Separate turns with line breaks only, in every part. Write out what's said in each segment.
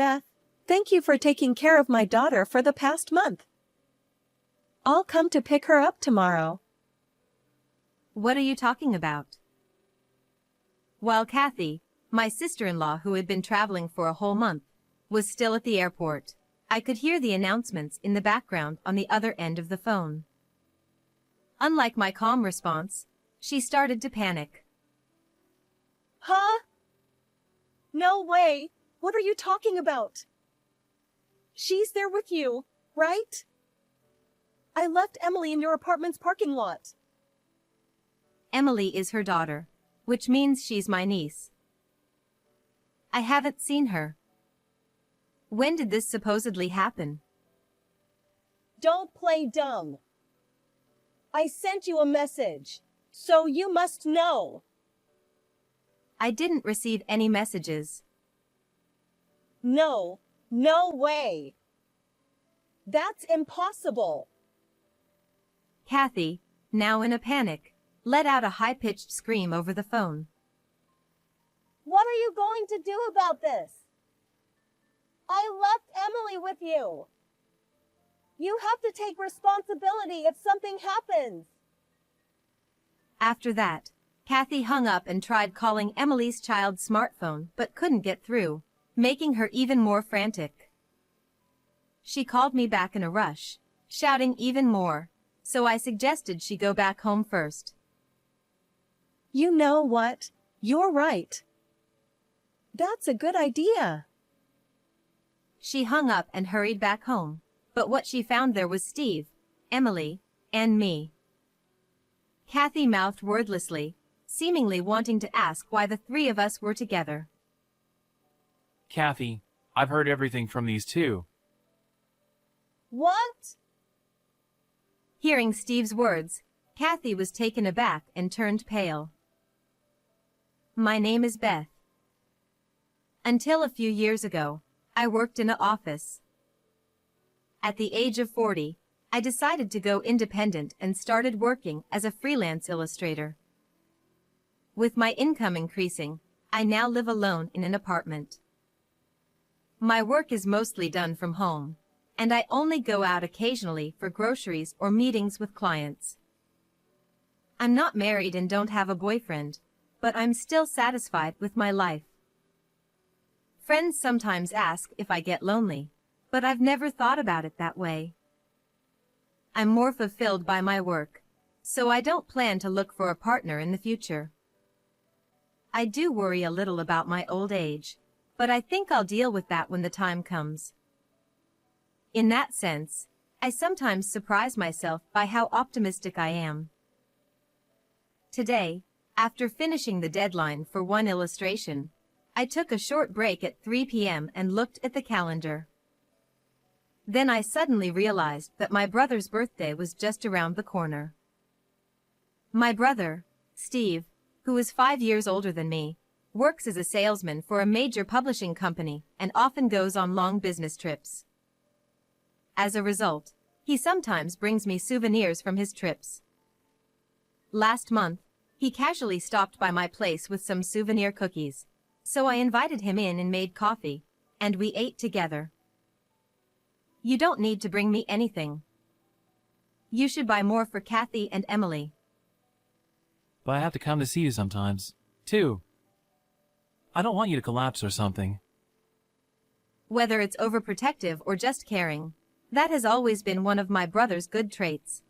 Beth. Thank you for taking care of my daughter for the past month. I'll come to pick her up tomorrow.
What are you talking about? While Kathy, my sister-in-law who had been traveling for a whole month, was still at the airport, I could hear the announcements in the background on the other end of the phone. Unlike my calm response, she started to panic.
Huh? No way. What are you talking about? She's there with you, right? I left Emily in your apartment's parking lot.
Emily is her daughter, which means she's my niece. I haven't seen her. When did this supposedly happen?
Don't play dumb. I sent you a message, so you must know.
I didn't receive any messages.
No way. That's impossible.
Kathy, now in a panic, let out a high-pitched scream over the phone.
What are you going to do about this? I left Emily with you. You have to take responsibility if something happens.
After that, Kathy hung up and tried calling Emily's child's smartphone but couldn't get through, making her even more frantic. She called me back in a rush, shouting even more, so I suggested she go back home first.
You know what? You're right. That's a good idea.
She hung up and hurried back home, but what she found there was Steve, Emily, and me. Kathy mouthed wordlessly, seemingly wanting to ask why the three of us were together.
Kathy, I've heard everything from these two.
What?
Hearing Steve's words, Kathy was taken aback and turned pale. My name is Beth. Until a few years ago, I worked in an office. At the age of 40, I decided to go independent and started working as a freelance illustrator. With my income increasing, I now live alone in an apartment. My work is mostly done from home, and I only go out occasionally for groceries or meetings with clients. I'm not married and don't have a boyfriend, but I'm still satisfied with my life. Friends sometimes ask if I get lonely, but I've never thought about it that way. I'm more fulfilled by my work, so I don't plan to look for a partner in the future. I do worry a little about my old age, but I think I'll deal with that when the time comes. In that sense, I sometimes surprise myself by how optimistic I am. Today, after finishing the deadline for one illustration, I took a short break at 3 p.m. and looked at the calendar. Then I suddenly realized that my brother's birthday was just around the corner. My brother, Steve, who is 5 years older than me, works as a salesman for a major publishing company and often goes on long business trips. As a result, he sometimes brings me souvenirs from his trips. Last month, he casually stopped by my place with some souvenir cookies, so I invited him in and made coffee, and we ate together. You don't need to bring me anything. You should buy more for Kathy and Emily.
But I have to come to see you sometimes, too. I don't want you to collapse or something.
Whether it's overprotective or just caring, that has always been one of my brother's good traits.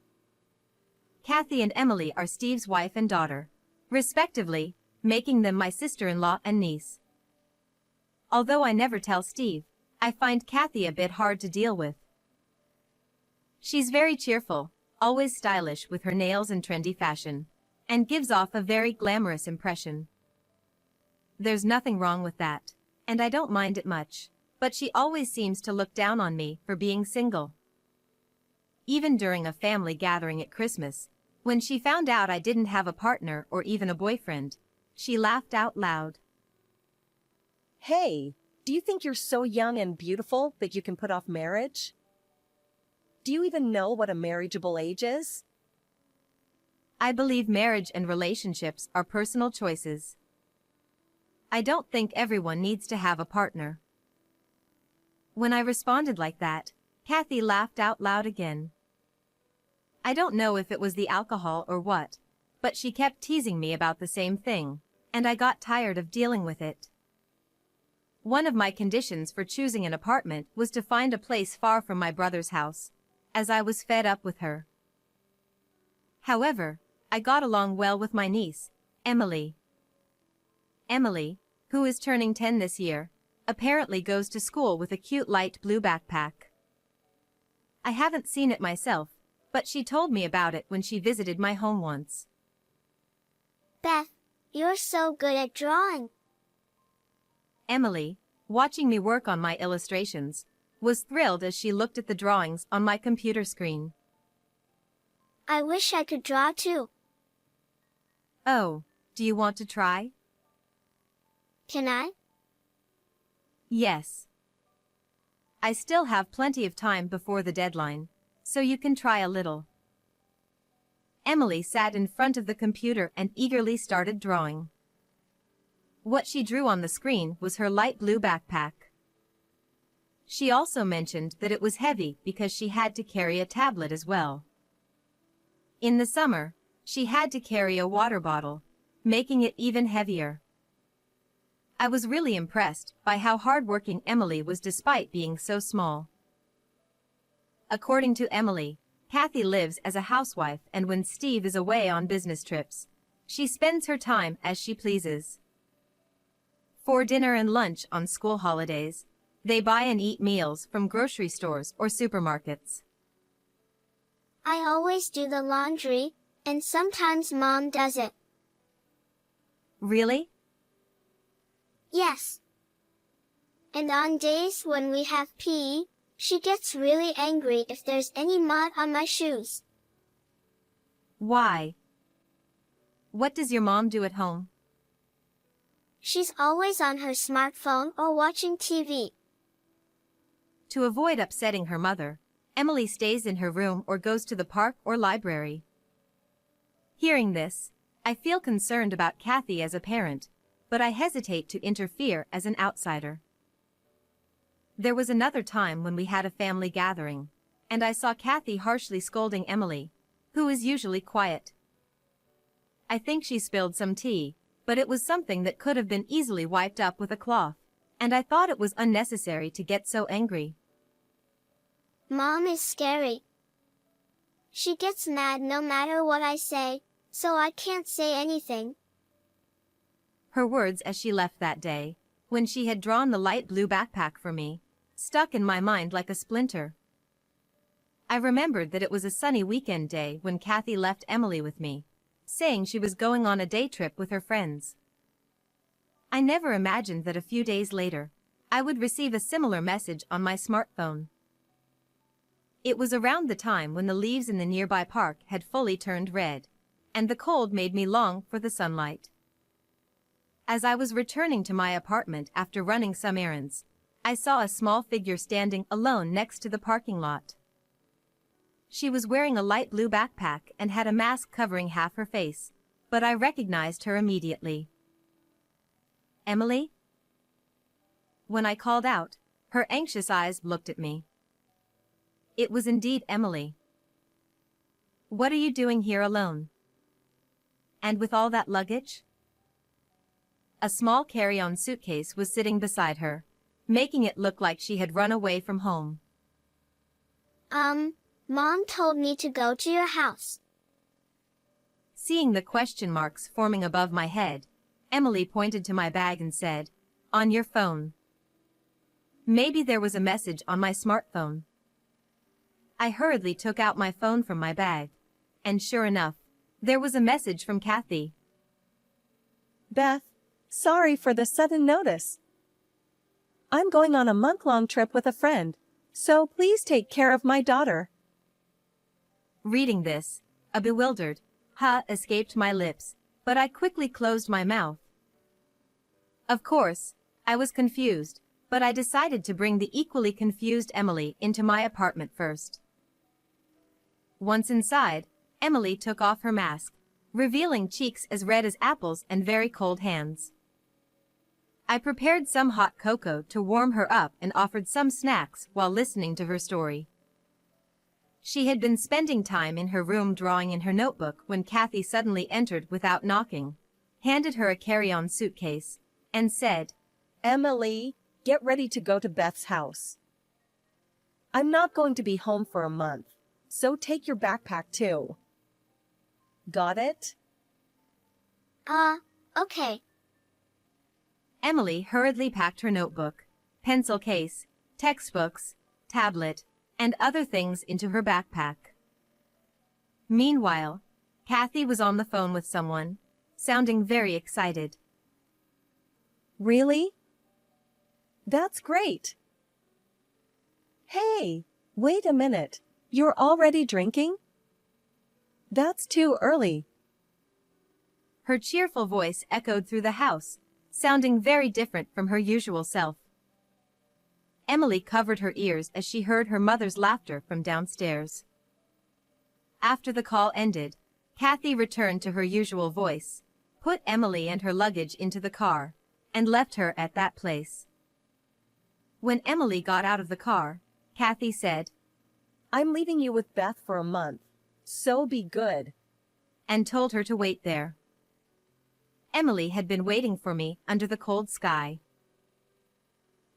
Kathy and Emily are Steve's wife and daughter, respectively, making them my sister-in-law and niece. Although I never tell Steve, I find Kathy a bit hard to deal with. She's very cheerful, always stylish with her nails and trendy fashion, and gives off a very glamorous impression. There's nothing wrong with that, and I don't mind it much, but she always seems to look down on me for being single. Even during a family gathering at Christmas, when she found out I didn't have a partner or even a boyfriend, she laughed out loud.
Hey, do you think you're so young and beautiful that you can put off marriage? Do you even know what a marriageable age is?
I believe marriage and relationships are personal choices. I don't think everyone needs to have a partner. When I responded like that, Kathy laughed out loud again. I don't know if it was the alcohol or what, but she kept teasing me about the same thing, and I got tired of dealing with it. One of my conditions for choosing an apartment was to find a place far from my brother's house, as I was fed up with her. However, I got along well with my niece, Emily. Emily, who is turning 10 this year, apparently goes to school with a cute light blue backpack. I haven't seen it myself, but she told me about it when she visited my home once.
Beth, you're so good at drawing.
Emily, watching me work on my illustrations, was thrilled as she looked at the drawings on my computer screen.
I wish I could draw too.
Oh, do you want to try?
Can I?
Yes. I still have plenty of time before the deadline, so you can try a little. Emily sat in front of the computer and eagerly started drawing. What she drew on the screen was her light blue backpack. She also mentioned that it was heavy because she had to carry a tablet as well. In the summer, she had to carry a water bottle, making it even heavier. I was really impressed by how hardworking Emily was despite being so small. According to Emily, Kathy lives as a housewife, and when Steve is away on business trips, she spends her time as she pleases. For dinner and lunch on school holidays, they buy and eat meals from grocery stores or supermarkets.
I always do the laundry, and sometimes Mom does it.
Really?
Yes. And on days when we have PE, she gets really angry if there's any mud on my shoes.
Why? What does your mom do at home?
She's always on her smartphone or watching TV.
To avoid upsetting her mother, Emily stays in her room or goes to the park or library. Hearing this, I feel concerned about Kathy as a parent, but I hesitate to interfere as an outsider. There was another time when we had a family gathering, and I saw Kathy harshly scolding Emily, who is usually quiet. I think she spilled some tea, but it was something that could have been easily wiped up with a cloth, and I thought it was unnecessary to get so angry.
Mom is scary. She gets mad no matter what I say, so I can't say anything.
Her words as she left that day, when she had drawn the light blue backpack for me, stuck in my mind like a splinter. I remembered that it was a sunny weekend day when Kathy left Emily with me, saying she was going on a day trip with her friends. I never imagined that a few days later, I would receive a similar message on my smartphone. It was around the time when the leaves in the nearby park had fully turned red, and the cold made me long for the sunlight. As I was returning to my apartment after running some errands, I saw a small figure standing alone next to the parking lot. She was wearing a light blue backpack and had a mask covering half her face, but I recognized her immediately. Emily? When I called out, her anxious eyes looked at me. It was indeed Emily. What are you doing here alone? And with all that luggage? A small carry-on suitcase was sitting beside her, making it look like she had run away from home.
Mom told me to go to your house.
Seeing the question marks forming above my head, Emily pointed to my bag and said, "On your phone." Maybe there was a message on my smartphone. I hurriedly took out my phone from my bag, and sure enough, there was a message from Kathy.
Beth, sorry for the sudden notice. I'm going on a month-long trip with a friend, so please take care of my daughter.
Reading this, a bewildered "huh" escaped my lips, but I quickly closed my mouth. Of course, I was confused, but I decided to bring the equally confused Emily into my apartment first. Once inside, Emily took off her mask, revealing cheeks as red as apples and very cold hands. I prepared some hot cocoa to warm her up and offered some snacks while listening to her story. She had been spending time in her room drawing in her notebook when Kathy suddenly entered without knocking, handed her a carry-on suitcase, and said,
Emily, get ready to go to Beth's house. I'm not going to be home for a month, so take your backpack too. Got it?
Okay.
Emily hurriedly packed her notebook, pencil case, textbooks, tablet, and other things into her backpack. Meanwhile, Kathy was on the phone with someone, sounding very excited.
Really? That's great. Hey, wait a minute. You're already drinking? That's too early.
Her cheerful voice echoed through the house, sounding very different from her usual self. Emily covered her ears as she heard her mother's laughter from downstairs. After the call ended, Kathy returned to her usual voice, put Emily and her luggage into the car, and left her at that place. When Emily got out of the car, Kathy said,
I'm leaving you with Beth for a month, so be good.
And told her to wait there. Emily had been waiting for me under the cold sky.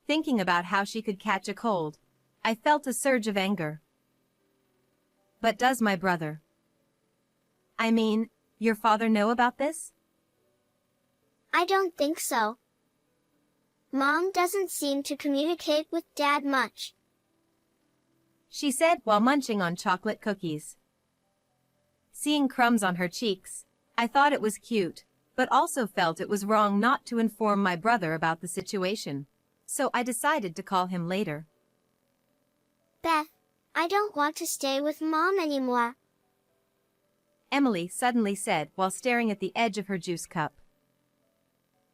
Thinking about how she could catch a cold, I felt a surge of anger. But does my brother, I mean, your father, know about this?
I don't think so. Mom doesn't seem to communicate with Dad much,
she said while munching on chocolate cookies. Seeing crumbs on her cheeks, I thought it was cute, but also felt it was wrong not to inform my brother about the situation, so I decided to call him later.
Beth, I don't want to stay with Mom anymore,
Emily suddenly said while staring at the edge of her juice cup.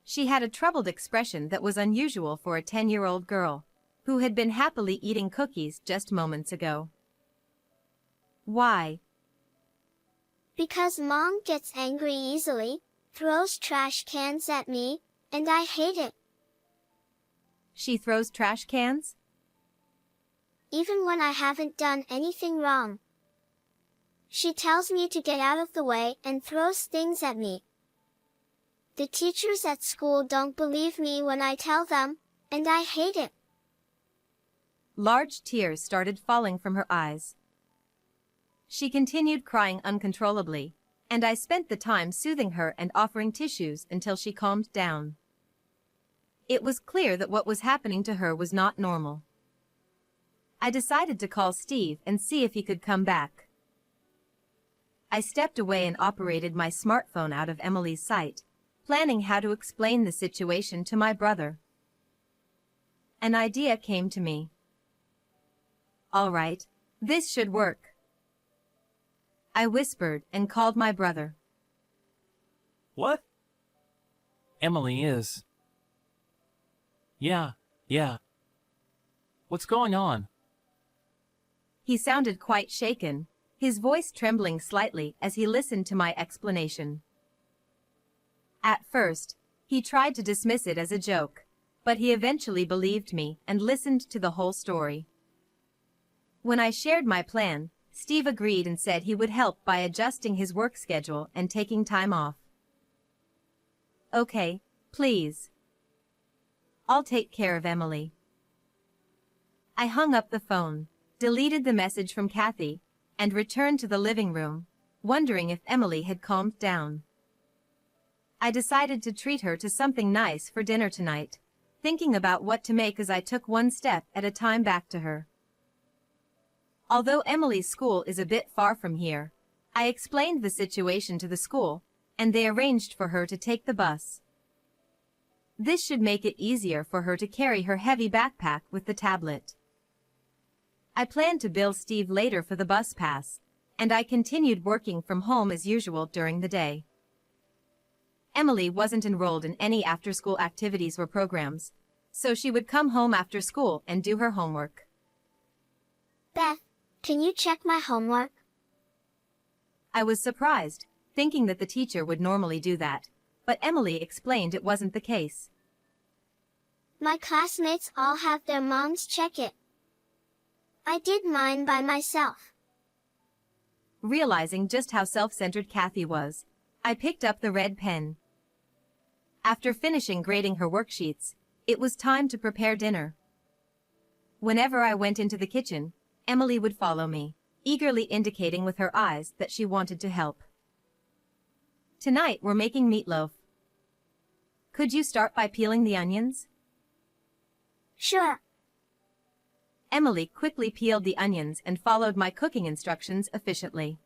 She had a troubled expression that was unusual for a 10-year-old girl, who had been happily eating cookies just moments ago. Why?
Because Mom gets angry easily, throws trash cans at me, and I hate it.
She throws trash cans?
Even when I haven't done anything wrong. She tells me to get out of the way and throws things at me. The teachers at school don't believe me when I tell them, and I hate it.
Large tears started falling from her eyes. She continued crying uncontrollably, and I spent the time soothing her and offering tissues until she calmed down. It was clear that what was happening to her was not normal. I decided to call Steve and see if he could come back. I stepped away and operated my smartphone out of Emily's sight, planning how to explain the situation to my brother. An idea came to me. All right, this should work, I whispered and called my brother.
What? Emily is. Yeah. What's going on?
He sounded quite shaken, his voice trembling slightly as he listened to my explanation. At first, he tried to dismiss it as a joke, but he eventually believed me and listened to the whole story. When I shared my plan, Steve agreed and said he would help by adjusting his work schedule and taking time off. Okay, please. I'll take care of Emily. I hung up the phone, deleted the message from Kathy, and returned to the living room, wondering if Emily had calmed down. I decided to treat her to something nice for dinner tonight, thinking about what to make as I took one step at a time back to her. Although Emily's school is a bit far from here, I explained the situation to the school, and they arranged for her to take the bus. This should make it easier for her to carry her heavy backpack with the tablet. I planned to bill Steve later for the bus pass, and I continued working from home as usual during the day. Emily wasn't enrolled in any after-school activities or programs, so she would come home after school and do her homework.
Beth, can you check my homework?
I was surprised, thinking that the teacher would normally do that, but Emily explained it wasn't the case.
My classmates all have their moms check it. I did mine by myself.
Realizing just how self-centered Kathy was, I picked up the red pen. After finishing grading her worksheets, it was time to prepare dinner. Whenever I went into the kitchen, Emily would follow me, eagerly indicating with her eyes that she wanted to help. Tonight we're making meatloaf. Could you start by peeling the onions?
Sure.
Emily quickly peeled the onions and followed my cooking instructions efficiently.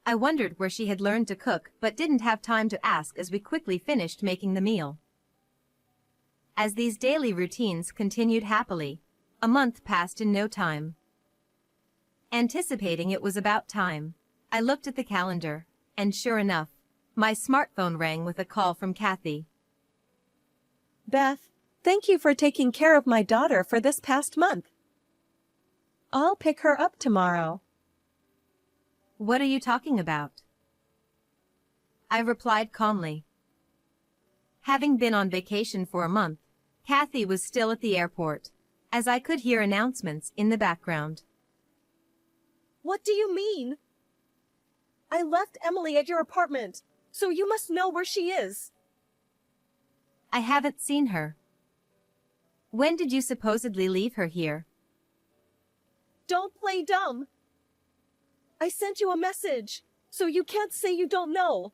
I wondered where she had learned to cook but didn't have time to ask as we quickly finished making the meal. As these daily routines continued happily, a month passed in no time. Anticipating it was about time, I looked at the calendar, and sure enough, my smartphone rang with a call from Kathy.
Beth, thank you for taking care of my daughter for this past month. I'll pick her up tomorrow.
What are you talking about? I replied calmly. Having been on vacation for a month, Kathy was still at the airport, as I could hear announcements in the background.
What do you mean? I left Emily at your apartment, so you must know where she is.
I haven't seen her. When did you supposedly leave her here?
Don't play dumb. I sent you a message, so you can't say you don't know.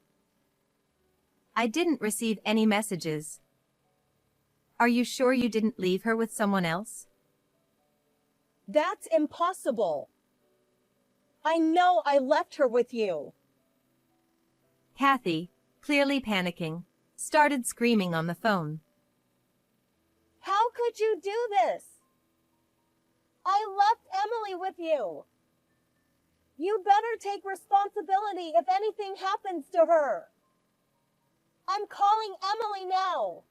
I didn't receive any messages. Are you sure you didn't leave her with someone else?
That's impossible. I know I left her with you.
Kathy, clearly panicking, started screaming on the phone.
How could you do this? I left Emily with you. You better take responsibility if anything happens to her. I'm calling Emily now.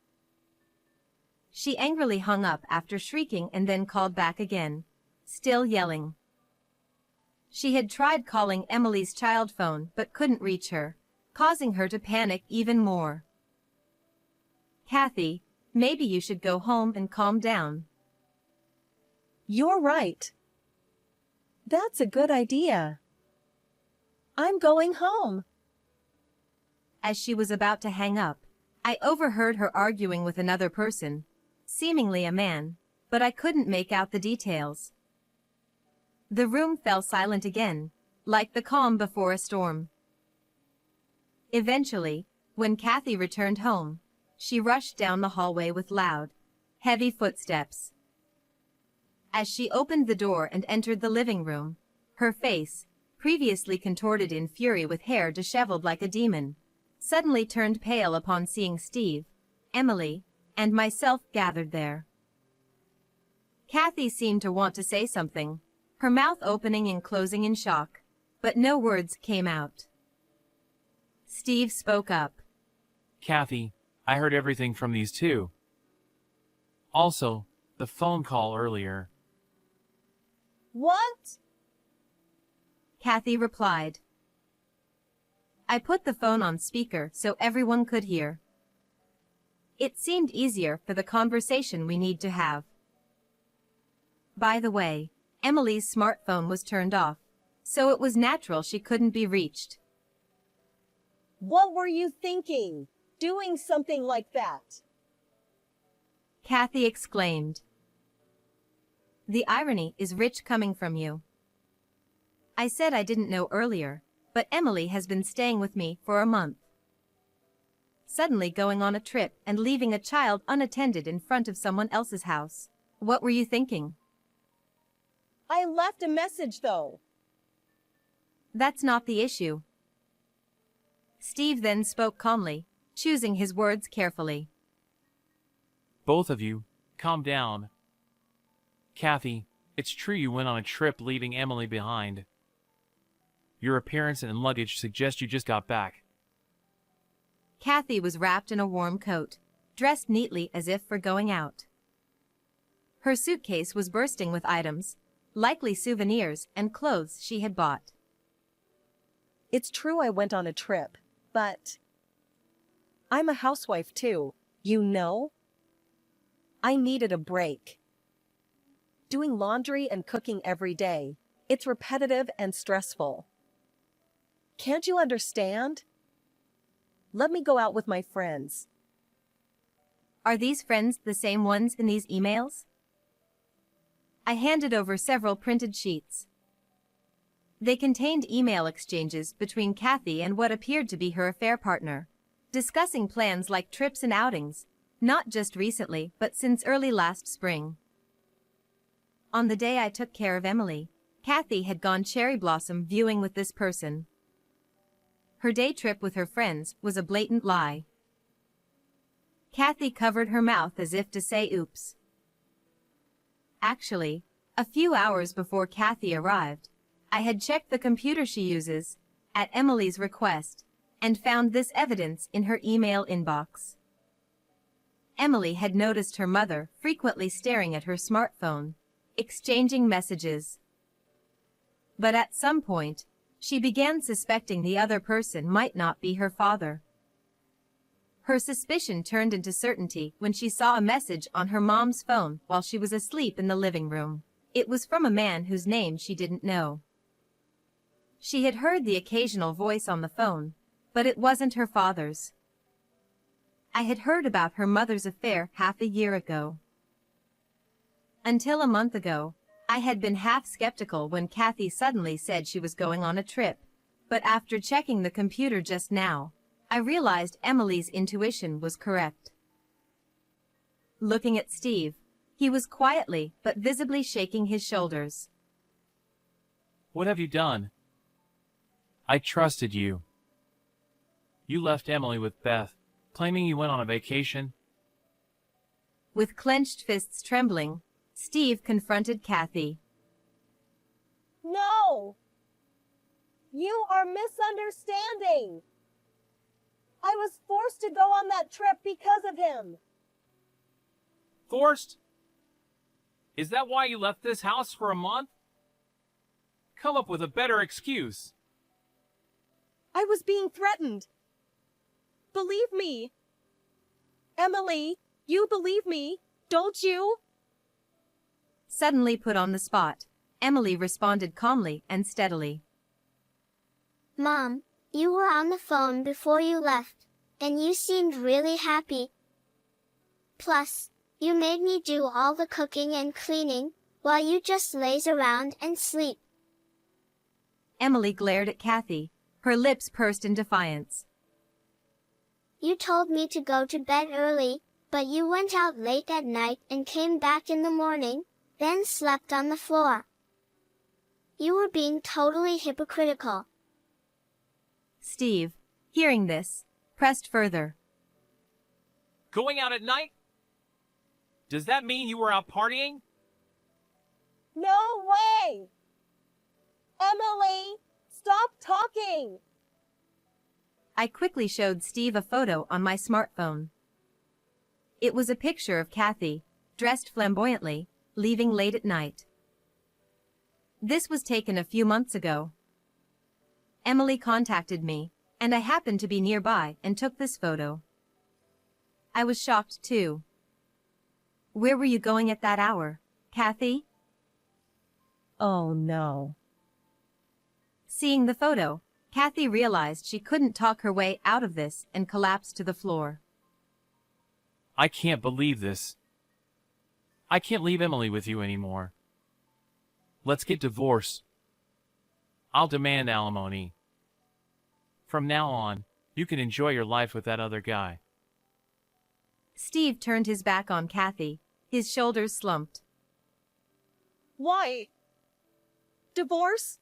She angrily hung up after shrieking and then called back again, still yelling. She had tried calling Emily's child phone but couldn't reach her, causing her to panic even more. Kathy, maybe you should go home and calm down.
You're right. That's a good idea. I'm going home.
As she was about to hang up, I overheard her arguing with another person, seemingly a man, but I couldn't make out the details. The room fell silent again, like the calm before a storm. Eventually, when Kathy returned home, she rushed down the hallway with loud, heavy footsteps. As she opened the door and entered the living room, her face, previously contorted in fury with hair disheveled like a demon, suddenly turned pale upon seeing Steve, Emily, and myself gathered there. Kathy seemed to want to say something, her mouth opening and closing in shock, but no words came out. Steve spoke up.
Kathy, I heard everything from these two. Also, the phone call earlier.
What?
Kathy replied. I put the phone on speaker so everyone could hear. It seemed easier for the conversation we need to have. By the way, Emily's smartphone was turned off, so it was natural she couldn't be reached.
What were you thinking, doing something like that?
Kathy exclaimed. The irony is rich coming from you. I said I didn't know earlier, but Emily has been staying with me for a month. Suddenly going on a trip and leaving a child unattended in front of someone else's house. What were you thinking?
I left a message though.
That's not the issue. Steve then spoke calmly, choosing his words carefully.
Both of you, calm down. Kathy, it's true you went on a trip leaving Emily behind. Your appearance and luggage suggest you just got back.
Kathy was wrapped in a warm coat, dressed neatly as if for going out. Her suitcase was bursting with items, likely souvenirs and clothes she had bought.
It's true I went on a trip, but I'm a housewife too, you know? I needed a break. Doing laundry and cooking every day, it's repetitive and stressful. Can't you understand? Let me go out with my friends.
Are these friends the same ones in these emails? I handed over several printed sheets. They contained email exchanges between Kathy and what appeared to be her affair partner, discussing plans like trips and outings, not just recently but since early last spring. On the day I took care of Emily, Kathy had gone cherry blossom viewing with this person. Her day trip with her friends was a blatant lie. Kathy covered her mouth as if to say oops. Actually, a few hours before Kathy arrived, I had checked the computer she uses, at Emily's request, and found this evidence in her email inbox. Emily had noticed her mother frequently staring at her smartphone, exchanging messages. But at some point, she began suspecting the other person might not be her father. Her suspicion turned into certainty when she saw a message on her mom's phone while she was asleep in the living room. It was from a man whose name she didn't know. She had heard the occasional voice on the phone, but it wasn't her father's. I had heard about her mother's affair half a year ago. Until a month ago, I had been half skeptical when Kathy suddenly said she was going on a trip, but after checking the computer just now, I realized Emily's intuition was correct. Looking at Steve, he was quietly but visibly shaking his shoulders.
What have you done? I trusted you. You left Emily with Beth, claiming you went on a vacation.
With clenched fists trembling, Steve confronted Kathy.
No! You are misunderstanding. I was forced to go on that trip because of him.
Forced? Is that why you left this house for a month? Come up with a better excuse.
I was being threatened. Believe me. Emily, you believe me, don't you?
Suddenly put on the spot, Emily responded calmly and steadily.
Mom, you were on the phone before you left, and you seemed really happy. Plus, you made me do all the cooking and cleaning, while you just laze around and sleep.
Emily glared at Kathy, her lips pursed in defiance.
You told me to go to bed early, but you went out late at night and came back in the morning, then slept on the floor. You were being totally hypocritical.
Steve, hearing this, pressed further.
Going out at night? Does that mean you were out partying?
No way! Emily, stop talking!
I quickly showed Steve a photo on my smartphone. It was a picture of Kathy, dressed flamboyantly, leaving late at night. This was taken a few months ago. Emily contacted me, and I happened to be nearby and took this photo. I was shocked too. Where were you going at that hour, Kathy?
Oh no.
Seeing the photo, Kathy realized she couldn't talk her way out of this and collapsed to the floor.
I can't believe this. I can't leave Emily with you anymore. Let's get divorced. I'll demand alimony. From now on, you can enjoy your life with that other guy.
Steve turned his back on Kathy, his shoulders slumped.
Why? Divorce?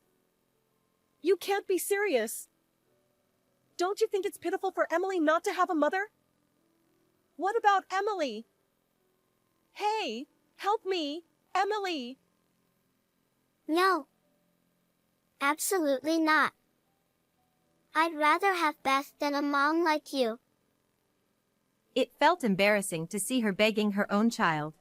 You can't be serious. Don't you think it's pitiful for Emily not to have a mother? What about Emily? Hey, help me, Emily.
No. Absolutely not. I'd rather have Beth than a mom like you.
It felt embarrassing to see her begging her own child.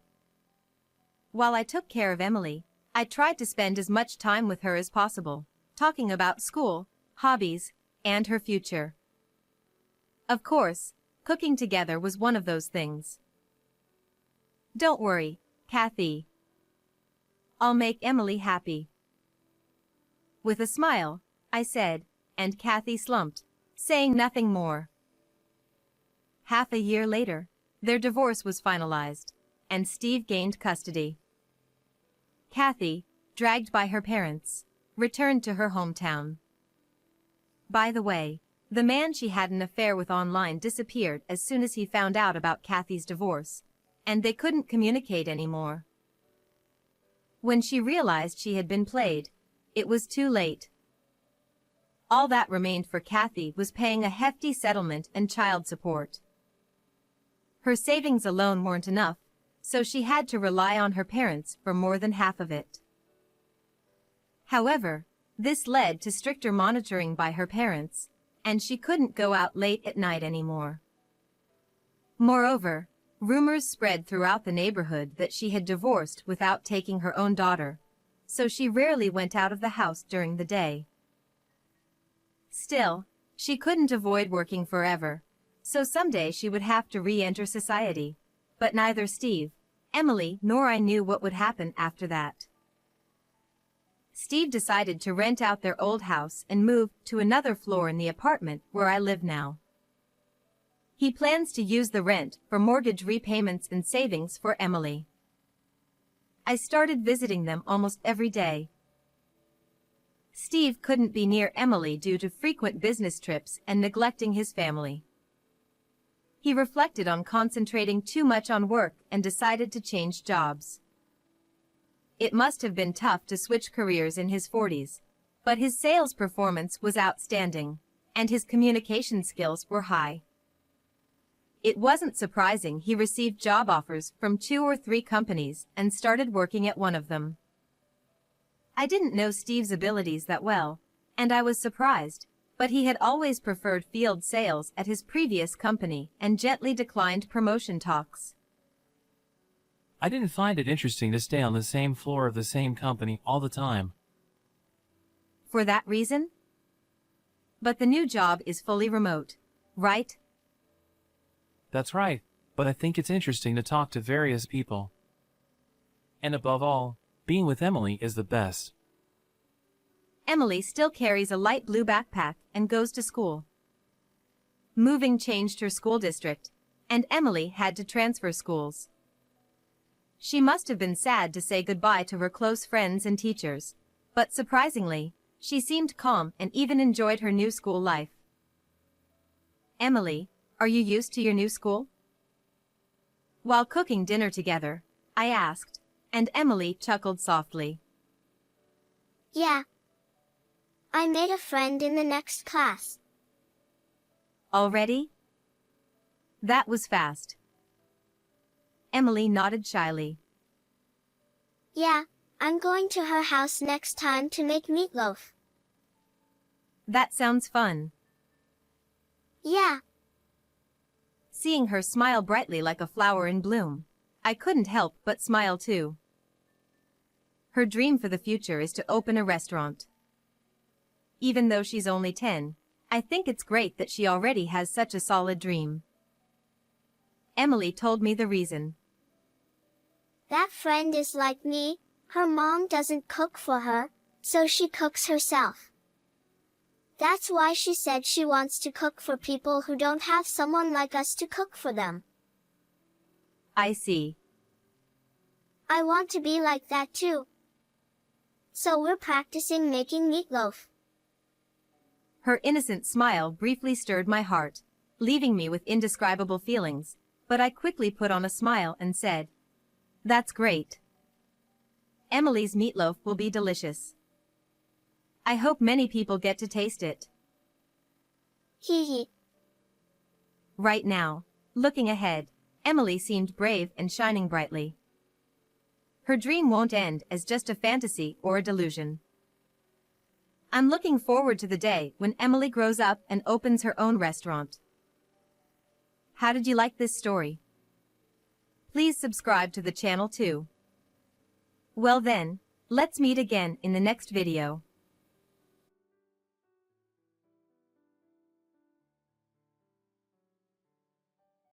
While I took care of Emily, I tried to spend as much time with her as possible, talking about school, hobbies, and her future. Of course, cooking together was one of those things. Don't worry, Kathy. I'll make Emily happy. With a smile, I said, and Kathy slumped, saying nothing more. Half a year later, their divorce was finalized, and Steve gained custody. Kathy, dragged by her parents, returned to her hometown. By the way, the man she had an affair with online disappeared as soon as he found out about Kathy's divorce, and they couldn't communicate anymore. When she realized she had been played, it was too late. All that remained for Kathy was paying a hefty settlement and child support. Her savings alone weren't enough, so she had to rely on her parents for more than half of it. However, this led to stricter monitoring by her parents, and she couldn't go out late at night anymore. Moreover, rumors spread throughout the neighborhood that she had divorced without taking her own daughter, so she rarely went out of the house during the day. Still, she couldn't avoid working forever, so someday she would have to re-enter society, but neither Steve, Emily, nor I knew what would happen after that. Steve decided to rent out their old house and move to another floor in the apartment where I live now. He plans to use the rent for mortgage repayments and savings for Emily. I started visiting them almost every day. Steve couldn't be near Emily due to frequent business trips and neglecting his family. He reflected on concentrating too much on work and decided to change jobs. It must have been tough to switch careers in his 40s, but his sales performance was outstanding, and his communication skills were high. It wasn't surprising he received job offers from 2 or 3 companies and started working at one of them. I didn't know Steve's abilities that well, and I was surprised, but he had always preferred field sales at his previous company and gently declined promotion talks.
I didn't find it interesting to stay on the same floor of the same company all the time.
For that reason? But the new job is fully remote, right?
That's right, but I think it's interesting to talk to various people. And above all, being with Emily is the best.
Emily still carries a light blue backpack and goes to school. Moving changed her school district, and Emily had to transfer schools. She must have been sad to say goodbye to her close friends and teachers, but surprisingly, she seemed calm and even enjoyed her new school life. Emily, are you used to your new school? While cooking dinner together, I asked, and Emily chuckled softly.
Yeah. I made a friend in the next class.
Already? That was fast. Emily nodded shyly.
Yeah, I'm going to her house next time to make meatloaf.
That sounds fun.
Yeah.
Seeing her smile brightly like a flower in bloom, I couldn't help but smile too. Her dream for the future is to open a restaurant. Even though she's only 10, I think it's great that she already has such a solid dream. Emily told me the reason.
That friend is like me. Her mom doesn't cook for her, so she cooks herself. That's why she said she wants to cook for people who don't have someone like us to cook for them.
I see.
I want to be like that too. So we're practicing making meatloaf.
Her innocent smile briefly stirred my heart, leaving me with indescribable feelings, but I quickly put on a smile and said, "That's great. Emily's meatloaf will be delicious. I hope many people get to taste it."
Hee hee.
Right now, looking ahead, Emily seemed brave and shining brightly. Her dream won't end as just a fantasy or a delusion. I'm looking forward to the day when Emily grows up and opens her own restaurant. How did you like this story? Please subscribe to the channel too. Well then, let's meet again in the next video.